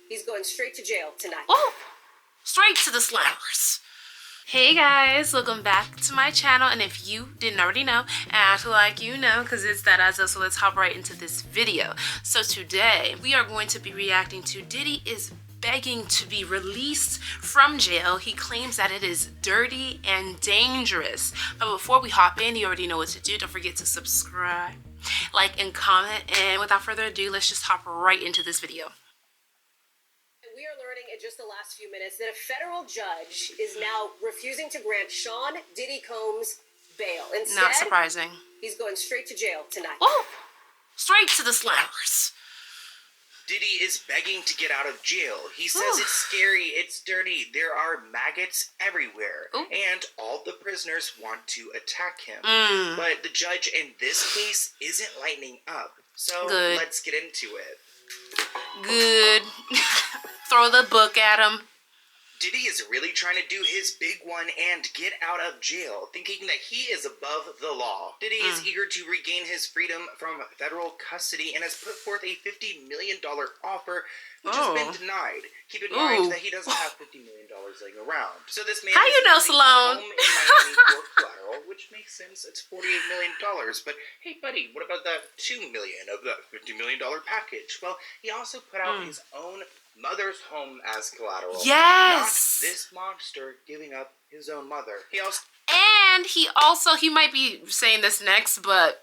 He's going straight to jail tonight. Oh, straight to the slanders. Hey guys, welcome back to my channel, and if you didn't already know, act like you know, because it's that as so let's hop right into this video. So today, we are going to be reacting to Diddy is begging to be released from jail. He claims that it is dirty and dangerous. But before we hop in, you already know what to do. Don't forget to subscribe, like, and comment. And without further ado, let's just hop right into this video. We are learning in just the last few minutes that a federal judge is now refusing to grant Sean Diddy Combs bail. Instead, not surprising. He's going straight to jail tonight. Oh, straight to the slanders. Diddy is begging to get out of jail. He says it's scary, it's dirty, there are maggots everywhere, and all the prisoners want to attack him. But the judge in this case isn't lightening up. So let's get into it. Good. Throw the book at him. Diddy is really trying to do his big one and get out of jail, thinking that he is above the law. Diddy is eager to regain his freedom from federal custody and has put forth a $50 million offer, which has been denied. Keep in mind that he doesn't have $50 million laying around. So this man How you know, Sloan? home in Miami for collateral, which makes sense. It's $48 million. But hey, buddy, what about that $2 million of that $50 million package? Well, he also put out his own mother's home as collateral. Yes. Not this monster giving up his own mother. He might be saying this next, but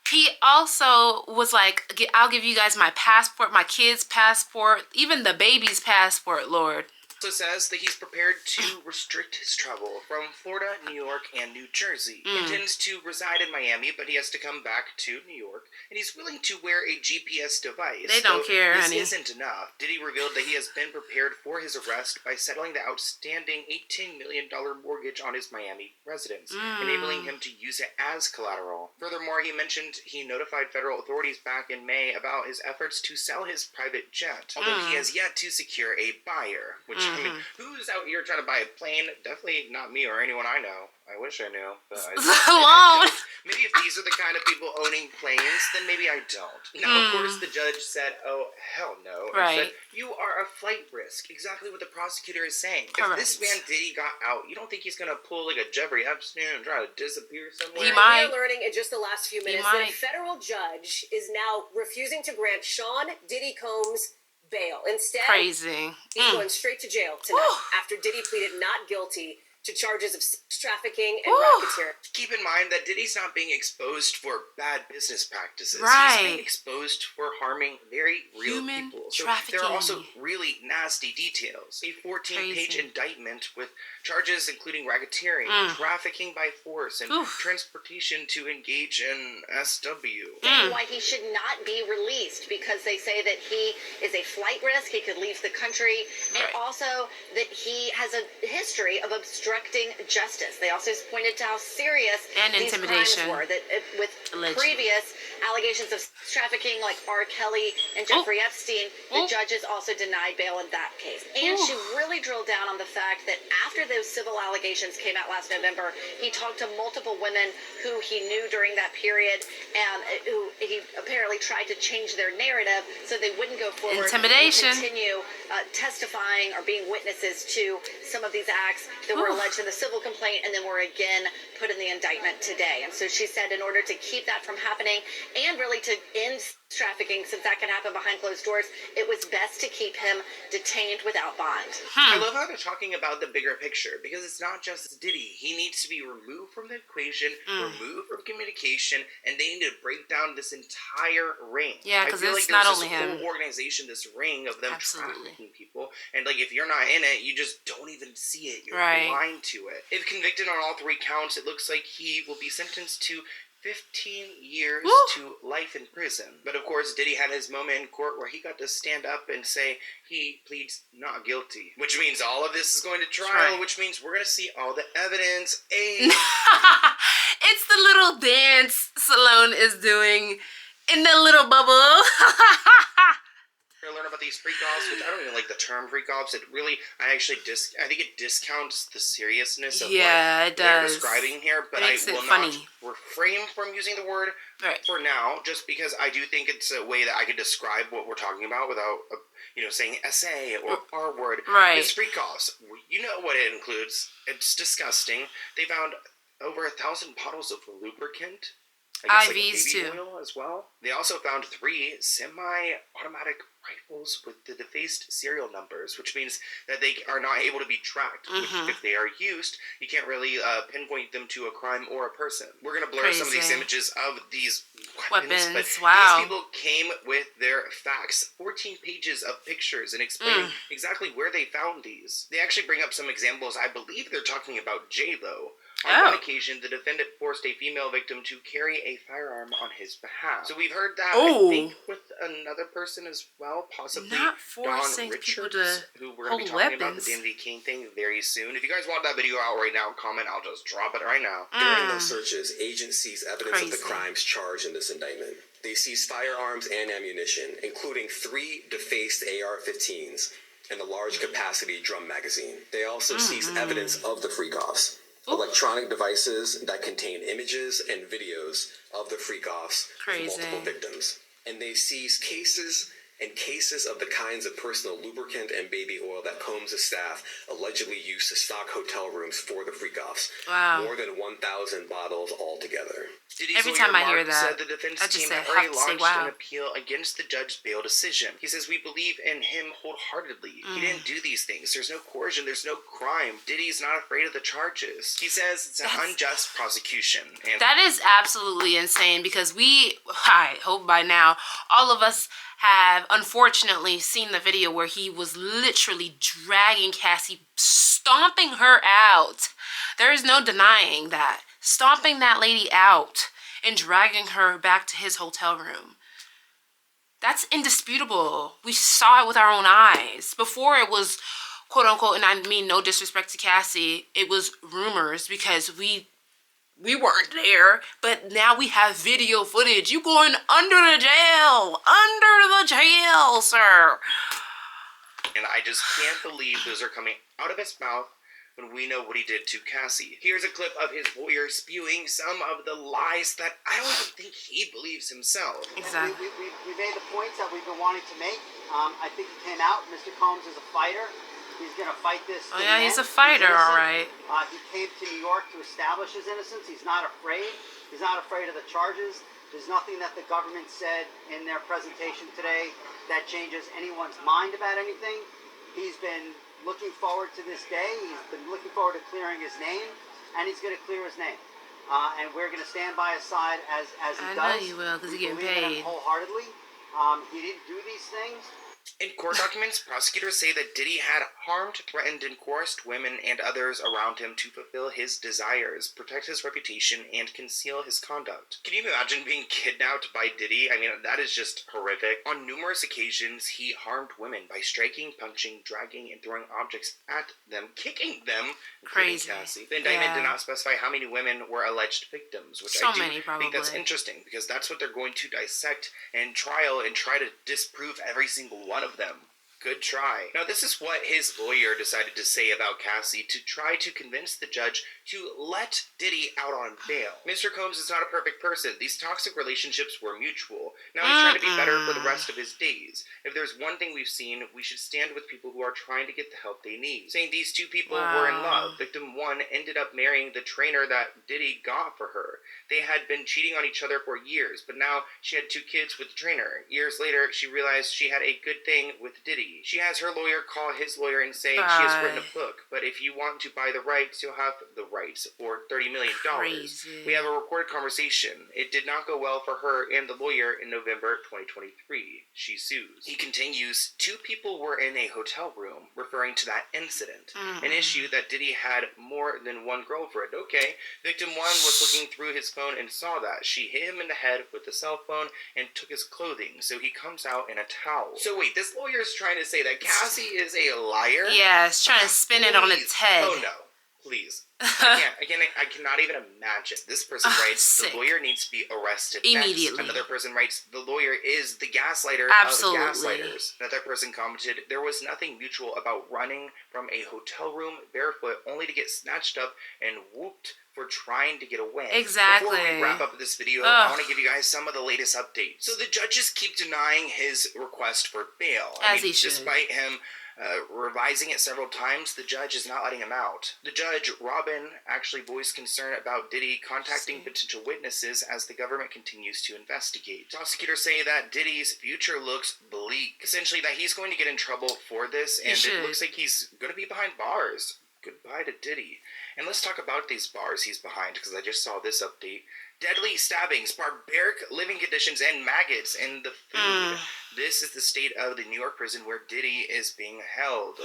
he also was like, I'll give you guys my passport, my kid's passport, even the baby's passport, Lord. Also says that he's prepared to restrict his travel from Florida, New York, and New Jersey. He intends to reside in Miami, but he has to come back to New York, and he's willing to wear a GPS device. They don't care, honey. This isn't enough. Diddy revealed that he has been prepared for his arrest by settling the outstanding $18 million mortgage on his Miami residence, enabling him to use it as collateral. Furthermore, he mentioned he notified federal authorities back in May about his efforts to sell his private jet, although he has yet to secure a buyer, which I mean, who's out here trying to buy a plane? Definitely not me or anyone I know. I wish I knew, but I don't. Maybe if these are the kind of people owning planes, then maybe I don't. Now, of course, the judge said, oh, hell no. And said, you are a flight risk. Exactly what the prosecutor is saying. If this man Diddy got out, you don't think he's going to pull like a Jeffrey Epstein and try to disappear somewhere? He might. We are learning in just the last few minutes that a federal judge is now refusing to grant Sean Diddy Combs bail. Instead, he's going straight to jail tonight after Diddy pleaded not guilty to charges of sex trafficking and racketeering. Keep in mind that Diddy's not being exposed for bad business practices. Right. He's being exposed for harming very real people. So trafficking. there are also really nasty details. A 14-page indictment with charges including racketeering, trafficking by force, and transportation to engage in SW. Why he should not be released, because they say that he is a flight risk, he could leave the country, and also that he has a history of obstructing justice. They also pointed to how serious these crimes were, that with previous allegations of trafficking like R. Kelly and Jeffrey Epstein, the judges also denied bail in that case. And she really drilled down on the fact that after those civil allegations came out last November, he talked to multiple women who he knew during that period and who he apparently tried to change their narrative so they wouldn't go forward and continue testifying or being witnesses to some of these acts that were alleged in the civil complaint and then were again put in the indictment today. And so she said in order to keep that from happening and really to end trafficking, since that can happen behind closed doors, it was best to keep him detained without bond. I love how they're talking about the bigger picture, because it's not just Diddy. He needs to be removed from the equation, removed from communication, and they need to break down this entire ring. Yeah, because it's like not only him. This whole organization, this ring of them trafficking people, and like if you're not in it, you just don't even see it. You're blind to it. If convicted on all 3 counts, it looks like he will be sentenced to 15 years to life in prison. But of course, Diddy had his moment in court where he got to stand up and say he pleads not guilty. Which means all of this is going to trial, which means we're going to see all the evidence. It's the little dance Sloan is doing in the little bubble. to learn about these freak-offs, which I don't even like the term freak-offs. I think it discounts the seriousness of what they're describing here, but I will not refrain from using the word for now, just because I do think it's a way that I could describe what we're talking about without, saying SA or R word. Right. It's freak-offs. You know what it includes. It's disgusting. They found over 1,000 bottles of lubricant. I guess, IVs baby too. oil as well. They also found 3 semi-automatic rifles with the defaced serial numbers, which means that they are not able to be tracked. Which, if they are used, you can't really pinpoint them to a crime or a person. We're going to blur some of these images of these weapons, but these people came with their facts. 14 pages of pictures and explaining exactly where they found these. They actually bring up some examples. I believe they're talking about J-Lo. On one occasion, the defendant forced a female victim to carry a firearm on his behalf. So we've heard that, I think, with another person as well, possibly Don Richards, who we're going to be talking about the Danny King thing very soon. If you guys want that video out right now, comment, I'll just drop it right now. During those searches, agents seized evidence of the crimes charged in this indictment. They seized firearms and ammunition, including 3 defaced AR-15s and a large-capacity drum magazine. They also seized evidence of the freak-offs. Electronic devices that contain images and videos of the freak-offs with multiple victims. And they seized cases and cases of the kinds of personal lubricant and baby oil that Combs' staff allegedly used to stock hotel rooms for the freak-offs. Wow. More than 1,000 bottles altogether. Every time I hear that, said the defense team had already launched an appeal against the judge's bail decision. He says, "We believe in him wholeheartedly. He didn't do these things. There's no coercion. There's no crime. Diddy's not afraid of the charges." He says it's an unjust prosecution. And that is absolutely insane, because I hope by now, all of us have unfortunately seen the video where he was literally dragging Cassie, stomping her out. There is no denying that. Stomping that lady out and dragging her back to his hotel room. That's indisputable. We saw it with our own eyes. Before, it was quote unquote, and I mean no disrespect to Cassie, it was rumors because we weren't there, but now we have video footage. You going under the jail, sir. And I just can't believe those are coming out of his mouth when we know what he did to Cassie. Here's a clip of his lawyer spewing some of the lies that I don't even think he believes himself. Exactly. We made the points that we've been wanting to make. I think he came out. Mr. Combs is a fighter. He's going to fight this. Oh yeah, he's a fighter, all right. He came to New York to establish his innocence. He's not afraid. He's not afraid of the charges. There's nothing that the government said in their presentation today that changes anyone's mind about anything. He's been looking forward to this day. He's been looking forward to clearing his name, and he's going to clear his name. And we're going to stand by his side as he does. I know you will, because he's getting paid. Wholeheartedly. He didn't do these things. In court documents, prosecutors say that Diddy had harmed, threatened, and coerced women and others around him to fulfill his desires, protect his reputation, and conceal his conduct. Can you imagine being kidnapped by Diddy? I mean, that is just horrific. On numerous occasions, he harmed women by striking, punching, dragging, and throwing objects at them, kicking them, including Cassie. The indictment did not specify how many women were alleged victims, which I think that's interesting, because that's what they're going to dissect and trial and try to disprove every single one of them. Good try. Now, this is what his lawyer decided to say about Cassie to try to convince the judge to let Diddy out on bail. Mr. Combs is not a perfect person. These toxic relationships were mutual. Now he's trying to be better for the rest of his days. If there's one thing we've seen, we should stand with people who are trying to get the help they need. Saying these two people were in love. Victim 1 ended up marrying the trainer that Diddy got for her. They had been cheating on each other for years, but now she had 2 kids with the trainer. Years later, she realized she had a good thing with Diddy. She has her lawyer call his lawyer and say she has written a book, but if you want to buy the rights, you'll have the rights for $30 million. Crazy. We have a recorded conversation. It did not go well for her and the lawyer in November 2023. She sues. He continues, 2 people were in a hotel room, referring to that incident. An issue that Diddy had more than one girlfriend. Okay, victim 1 was looking through his phone and saw that. She hit him in the head with the cell phone and took his clothing, so he comes out in a towel. So wait, this lawyer's trying to say that Cassie is a liar? Yeah, it's trying to spin it on its head. Oh no. Please. I cannot even imagine. This person writes, sick. The lawyer needs to be arrested immediately. Next. Another person writes, the lawyer is the gaslighter Absolutely. of gaslighters. Another person commented, there was nothing mutual about running from a hotel room barefoot only to get snatched up and whooped for trying to get away. Exactly. Before we wrap up this video, I want to give you guys some of the latest updates. So the judges keep denying his request for bail. As he should. Despite him revising it several times, the judge is not letting him out. The judge, Robin, actually voiced concern about Diddy contacting potential witnesses as the government continues to investigate. Prosecutors say that Diddy's future looks bleak. Essentially, that he's going to get in trouble for this, and it looks like he's going to be behind bars. Goodbye to Diddy. And let's talk about these bars he's behind, because I just saw this update. Deadly stabbings, barbaric living conditions, and maggots in the food. This is the state of the New York prison where Diddy is being held.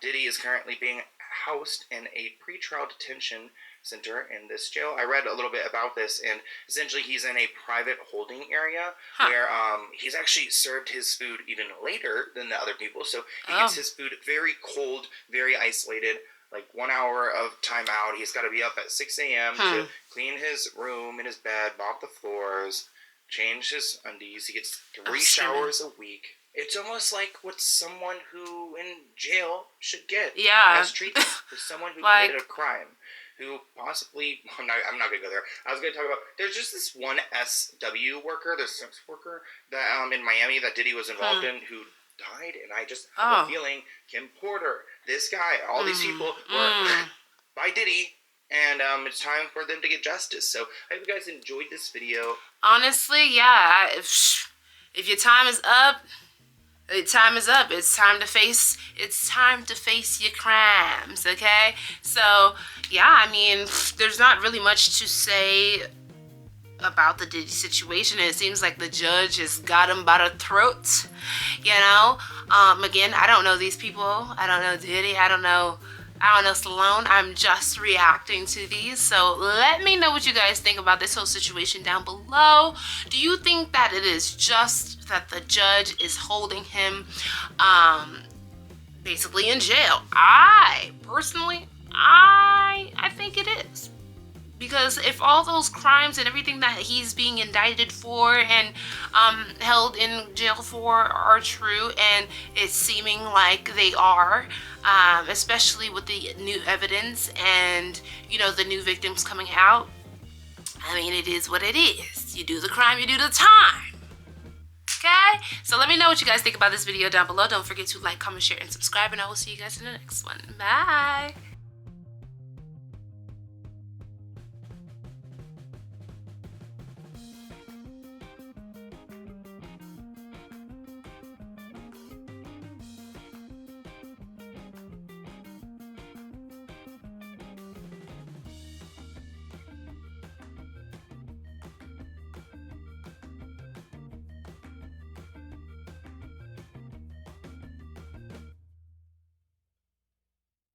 Diddy is currently being housed in a pretrial detention center in this jail. I read a little bit about this, and essentially he's in a private holding area where he's actually served his food even later than the other people. So he gets his food very cold, very isolated. Like 1 hour of time out. He's got to be up at 6 a.m. to clean his room and his bed, mop the floors, change his undies. He gets 3 showers a week. It's almost like what someone who in jail should get as treatment for someone who committed a crime. Who possibly, I'm not going to go there. I was going to talk about, there's just this one SW worker, the sex worker, that in Miami that Diddy was involved in, who died, and I just have a feeling Kim Porter, this guy, all these people were by Diddy, and it's time for them to get justice. So I hope you guys enjoyed this video. Honestly, yeah, if your time is up, it's time to face your crimes, okay? So yeah, I mean, there's not really much to say about the Diddy situation. It seems like the judge has got him by the throat, you know. Again, I don't know these people. I don't know Diddy. I don't know Stallone. I'm just reacting to these. So let me know what you guys think about this whole situation down below. Do you think that it is just that the judge is holding him basically in jail? I personally think it is. Because if all those crimes and everything that he's being indicted for and held in jail for are true, and it's seeming like they are, especially with the new evidence and, you know, the new victims coming out, I mean, it is what it is. You do the crime, you do the time. Okay? So let me know what you guys think about this video down below. Don't forget to like, comment, share, and subscribe, and I will see you guys in the next one. Bye!